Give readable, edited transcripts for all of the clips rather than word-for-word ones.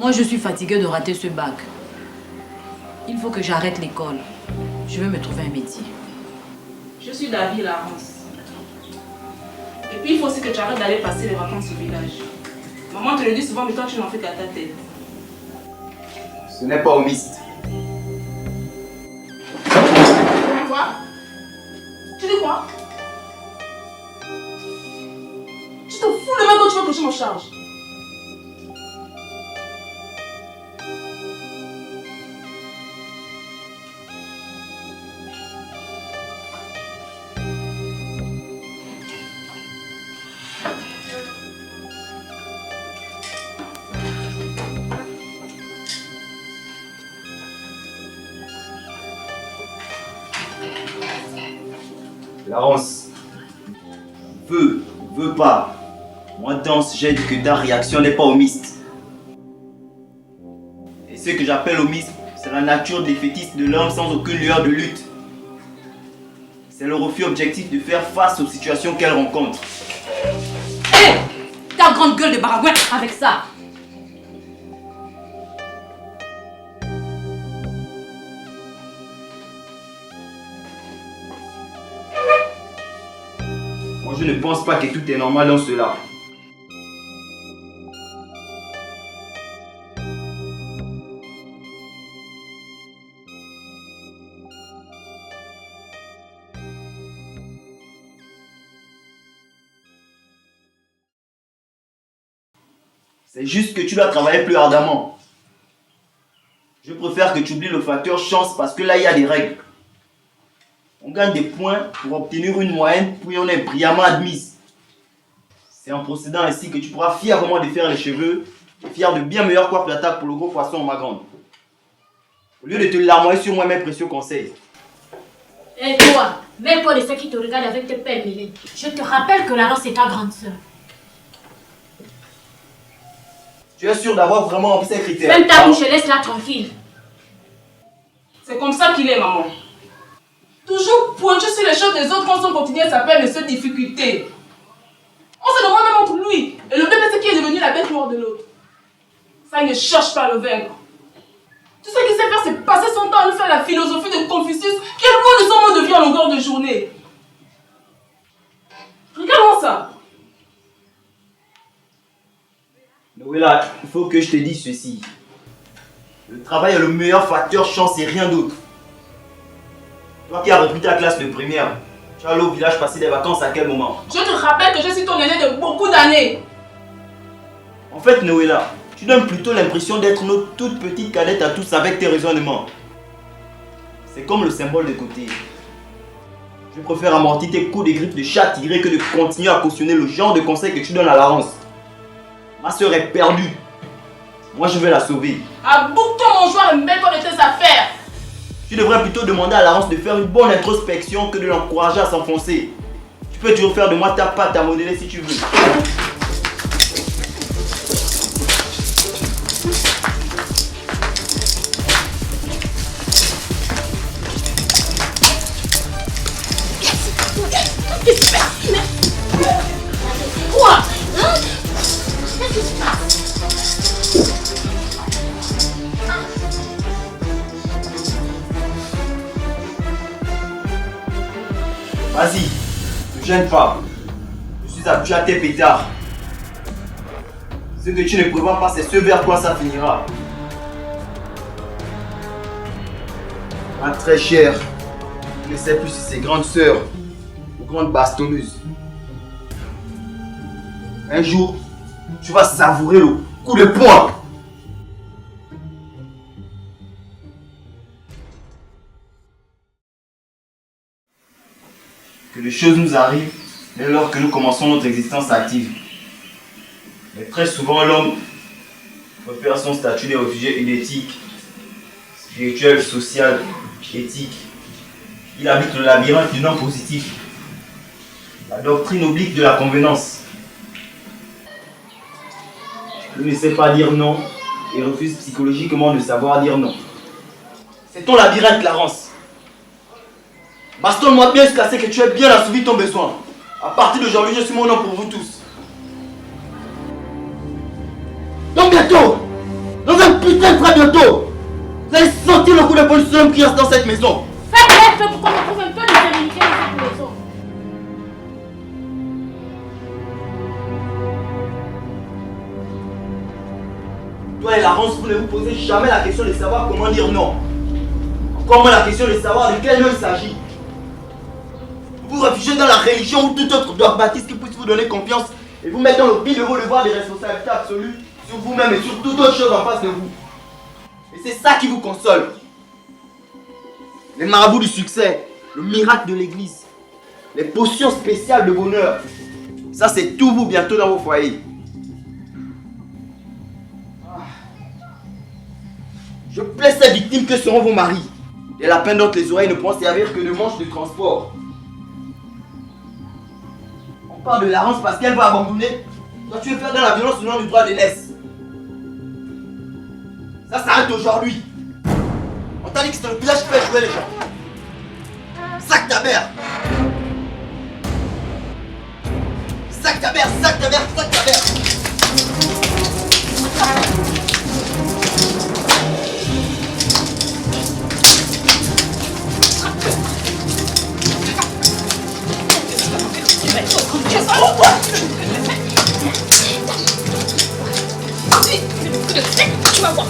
Moi, je suis fatiguée de rater ce bac. Il faut que j'arrête l'école. Je veux me trouver un métier. Je suis d'avis, Laurence. Et puis, il faut aussi que tu arrêtes d'aller passer les vacances au village. Maman te le dit souvent, mais toi, tu n'en fais qu'à ta tête. Ce n'est pas au mist. Quoi? Tu dis quoi? Tu te fous le mec quand tu veux que je m'en charge. Laurence, veux pas. Moi, danse, j'ai dit que ta réaction n'est pas au mist. Et ce que j'appelle au mist, c'est la nature défaitiste de l'homme sans aucune lueur de lutte. C'est le refus objectif de faire face aux situations qu'elle rencontre. Hé! Ta grande gueule de baragouin avec ça! Moi, je ne pense pas que tout est normal dans cela. C'est juste que tu dois travailler plus ardemment. Je préfère que tu oublies le facteur chance parce que là, il y a des règles. On gagne des points pour obtenir une moyenne, puis on est brillamment admise. C'est en procédant ainsi que tu pourras fièrement défaire les cheveux et fier de bien meilleurs coiffes d'attaque pour le gros poisson, ma grande. Au lieu de te larmoyer sur moi mes précieux conseils. Et toi, même pas de ceux qui te regardent avec tes pelles mêlées. Je te rappelle que Laurence est ta grande sœur. Tu es sûr d'avoir vraiment rempli ces critères? Même ta bouche, laisse-la tranquille. C'est comme ça qu'il est, maman. Toujours pointer sur les choses des autres quand son quotidien s'appelle de cette difficulté. On se demande même entre lui et le bébé qui est devenu la bête noire de l'autre. Ça, il ne cherche pas à le vaincre. Tout ce qu'il sait faire, c'est passer son temps à nous faire la philosophie de Confucius qui est le mot de son mode de vie à longueur de journée. Regarde-moi ça. Noëlla, il faut que je te dise ceci. Le travail est le meilleur facteur chance et rien d'autre. Toi qui as repris ta classe de première, tu vas aller au village passer des vacances à quel moment? Je te rappelle que je suis ton aîné de beaucoup d'années. En fait, Noëlla, tu donnes plutôt l'impression d'être notre toute petite cadette à tous avec tes raisonnements. C'est comme le symbole de côté. Je préfère amortir tes coups de griffes de chat tigré que de continuer à cautionner le genre de conseils que tu donnes à Laurence. Ma soeur est perdue. Moi, je vais la sauver. Abouque-toi mon joueur et mets-toi de tes affaires. Tu devrais plutôt demander à Laurence de faire une bonne introspection que de l'encourager à s'enfoncer. Tu peux toujours faire de moi ta pâte à modeler si tu veux. Quoi? Hein? Qu'est-ce qui se passe? Vas-y, ne gêne pas. Je suis habitué à tes pétards. Ce que tu ne prévois pas, c'est ce vers quoi ça finira. Ma très chère, je ne sais plus si c'est grande sœur ou grande bastonneuse. Un jour, tu vas savourer le coup de poing. Que les choses nous arrivent dès lors que nous commençons notre existence active. Mais très souvent, l'homme repère son statut de réfugié idétique, spirituel, social, éthique. Il habite le labyrinthe du non positif, la doctrine oblique de la convenance. Il ne sait pas dire non et refuse psychologiquement de savoir dire non. C'est ton labyrinthe, Laurence. Bastonne-moi bien jusqu'à ce que tu aies bien assouvi ton besoin. À partir d'aujourd'hui, je suis mon homme pour vous tous. Donc bientôt, dans putain de très bientôt. Vous allez sentir le coup de police homme qui reste dans cette maison. Faites l'effort pour qu'on retrouve un peu de sérénité dans cette maison. Toi et Laurence, vous ne vous posez jamais la question de savoir comment dire non. Encore moins la question de savoir de quel nom il s'agit. Vous vous réfugiez dans la religion ou tout autre dogmatisme qui puisse vous donner confiance et vous mettre dans le pire de vos devoirs des responsabilités absolues sur vous-même et sur toute autre chose en face de vous. Et c'est ça qui vous console. Les marabouts du succès, le miracle de l'église, les potions spéciales de bonheur. Ça c'est tout vous bientôt dans vos foyers. Je plains ces victimes que seront vos maris. Les lapins dont les oreilles ne pourront servir que de manches de transport. On parle de Laurence parce qu'elle va abandonner. Toi tu veux faire de la violence au nom du droit d'aînesse. Ça s'arrête aujourd'hui. On t'a dit que c'est dans le village qui fait jouer les gens. Sac ta mère. Sac ta mère, sac ta mère, sac ta mère. Tu vas voir.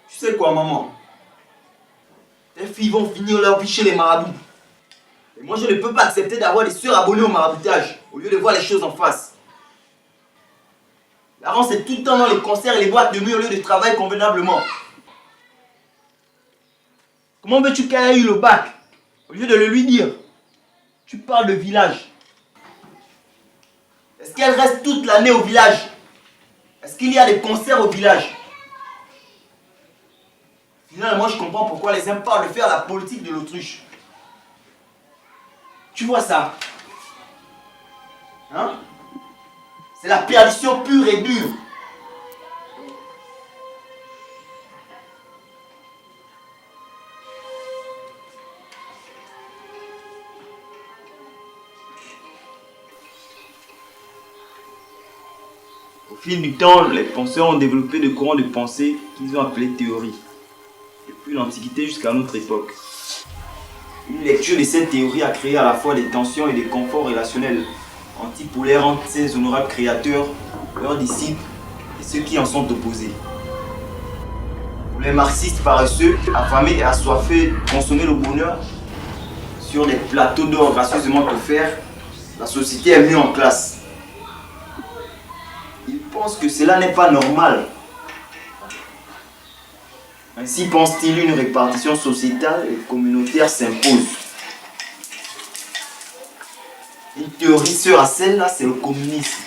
Tu sais quoi, maman? Tes filles vont finir leur vie chez les marabouts. Et moi, je ne peux pas accepter d'avoir des sœurs abonnées au maraboutage, au lieu de voir les choses en face. Laurence est tout le temps dans les concerts et les boîtes de nuit au lieu de travailler convenablement. Comment veux-tu qu'elle ait eu le bac? Au lieu de le lui dire. Tu parles de village. Est-ce qu'elle reste toute l'année au village? Est-ce qu'il y a des concerts au village? Finalement, je comprends pourquoi les uns parlent de faire la politique de l'autruche. Tu vois ça? Hein? C'est la perdition pure et dure. Au fil du temps, les penseurs ont développé de courants de pensée qu'ils ont appelés théories. Depuis l'Antiquité jusqu'à notre époque. Une lecture de cette théorie a créé à la fois des tensions et des conforts relationnels antipolaires entre ces honorables créateurs, leurs disciples et ceux qui en sont opposés. Pour les marxistes paresseux, affamés et assoiffés de consommer le bonheur sur des plateaux d'or gracieusement offerts, la société est mise en classe. Ils pensent que cela n'est pas normal. Ainsi pense-t-il, une répartition sociétale et communautaire s'impose. Une théorie sœur à celle-là, c'est le communisme.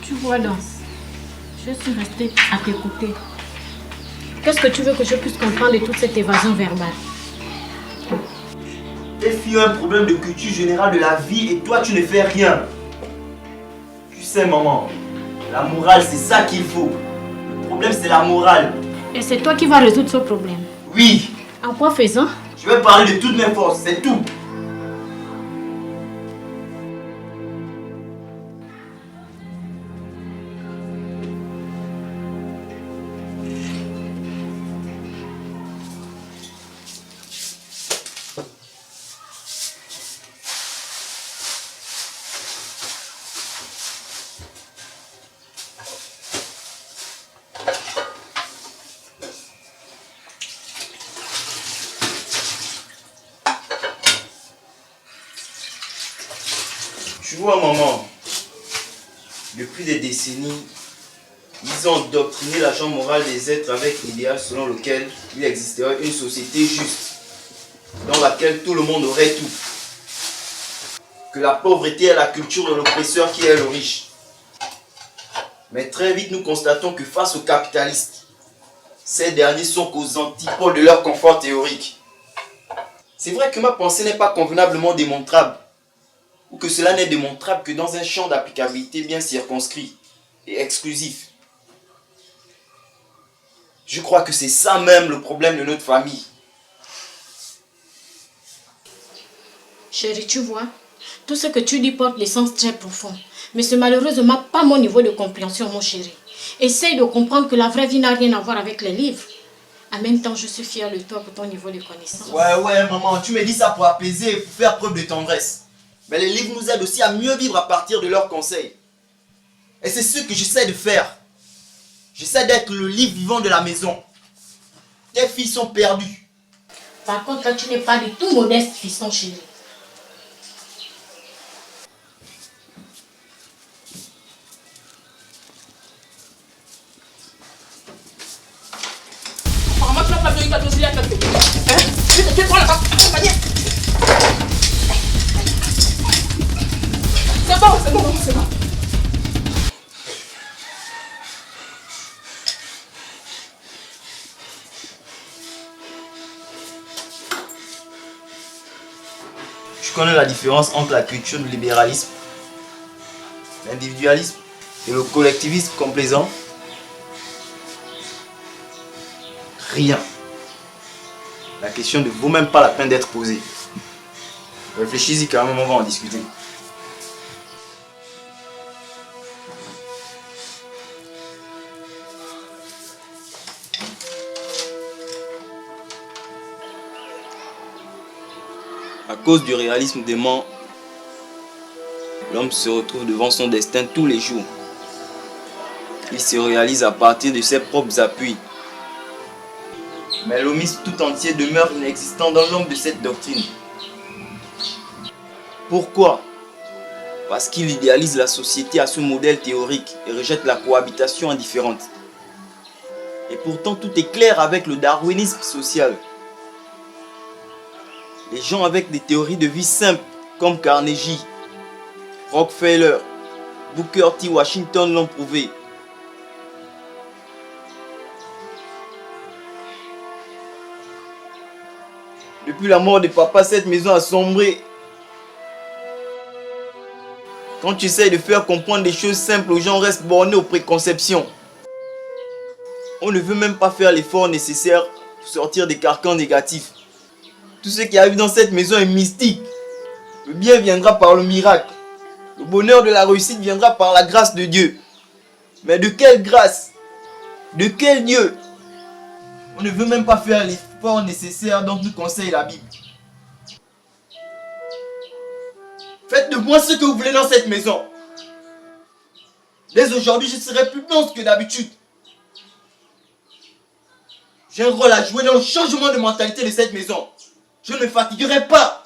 Tu vois, Danse, je suis restée à t'écouter. Qu'est-ce que tu veux que je puisse comprendre de toute cette évasion verbale? Tes filles ont un problème de culture générale de la vie et toi, tu ne fais rien. Tu sais, maman, la morale, c'est ça qu'il faut. Le problème, c'est la morale. Et c'est toi qui vas résoudre ce problème? Oui. En quoi faisant? Je vais parler de toutes mes forces, c'est tout. Tu vois, maman, depuis des décennies, ils ont doctriné l'agent moral des êtres avec l'idéal selon lequel il existerait une société juste, dans laquelle tout le monde aurait tout. Que la pauvreté est la culture de l'oppresseur qui est le riche. Mais très vite, nous constatons que face aux capitalistes, ces derniers sont qu'aux antipodes de leur confort théorique. C'est vrai que ma pensée n'est pas convenablement démontrable, ou que cela n'est démontrable que dans un champ d'applicabilité bien circonscrit et exclusif. Je crois que c'est ça même le problème de notre famille. Chérie, tu vois, tout ce que tu dis porte l'essence très profond. Mais c'est malheureusement pas mon niveau de compréhension, mon chéri. Essaye de comprendre que la vraie vie n'a rien à voir avec les livres. En même temps, je suis fière de toi pour ton niveau de connaissance. Ouais, maman, tu me dis ça pour apaiser et pour faire preuve de tendresse. Mais les livres nous aident aussi à mieux vivre à partir de leurs conseils. Et c'est ce que j'essaie de faire. J'essaie d'être le livre vivant de la maison. Tes filles sont perdues. Par contre, là, tu n'es pas du tout modeste, fiston chéri. Apparemment, tu n'as pas besoin de ta dossier à ta tête. Hein? Tu prends la compagnie. C'est bon. Tu connais la différence entre la culture du libéralisme, l'individualisme et le collectivisme complaisant? Rien. La question ne vaut même pas la peine d'être posée. Réfléchis-y quand même, on va en discuter. À cause du réalisme dément, l'homme se retrouve devant son destin tous les jours. Il se réalise à partir de ses propres appuis. Mais l'homisme tout entier demeure inexistant dans l'ombre de cette doctrine. Pourquoi? Parce qu'il idéalise la société à ce modèle théorique et rejette la cohabitation indifférente. Et pourtant tout est clair avec le darwinisme social. Les gens avec des théories de vie simples comme Carnegie, Rockefeller, Booker T. Washington l'ont prouvé. Depuis la mort de papa, cette maison a sombré. Quand tu essaies de faire comprendre des choses simples aux gens, restent bornés aux préconceptions. On ne veut même pas faire l'effort nécessaire pour sortir des carcans négatifs. Tout ce qui arrive dans cette maison est mystique. Le bien viendra par le miracle. Le bonheur de la réussite viendra par la grâce de Dieu. Mais de quelle grâce? De quel Dieu? On ne veut même pas faire l'effort nécessaire dont nous conseille la Bible. Faites de moi ce que vous voulez dans cette maison. Dès aujourd'hui, je serai plus dense que d'habitude. J'ai un rôle à jouer dans le changement de mentalité de cette maison. Je ne me fatiguerai pas.